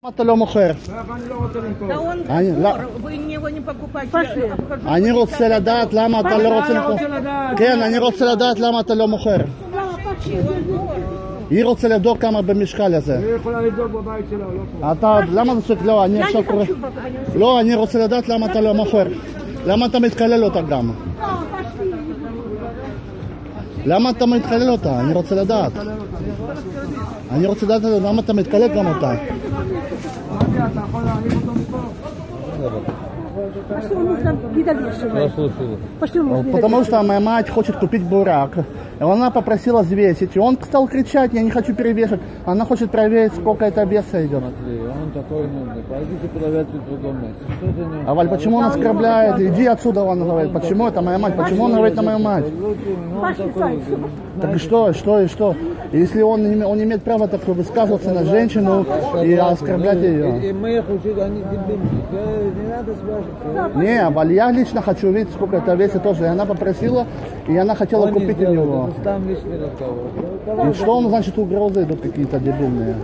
אתה לא מוכר. אני רוצה לדעת למה אתה לא רוצה למכור. כן, אני רוצה לדעת למה אתה לא מוכר. היא רוצה לבדוק כמה במשקל הזה. היא יכולה לבדוק בבית שלה, לא פה. למה אתה צריך? לא, אני עכשיו קורא. לא, אני רוצה לדעת למה אתה לא מוכר. למה אתה מתקלל אותה גם? למה אתה מתקלל אותה? אני רוצה לדעת. אני רוצה לדעת למה אתה מתקלל גם אותה. אתה יכול להעלים אותו מפה? Потому что моя мать хочет купить бурак. Она попросила взвесить. И он стал кричать: я не хочу перевешивать. Она хочет проверить, сколько это веса идет. Он такой нудный. Пойдите проверьте в другом месте. А Валь, почему он оскорбляет? Иди отсюда, он говорит. Почему это моя мать? Почему он говорит на мою мать? Так и что? Если он имеет право так высказываться на женщину и оскорблять ее. Не, Валь, я лично хочу видеть, сколько это весит тоже. И она попросила, и она хотела купить у него. И что он, значит, угрозы идут какие-то дебильные?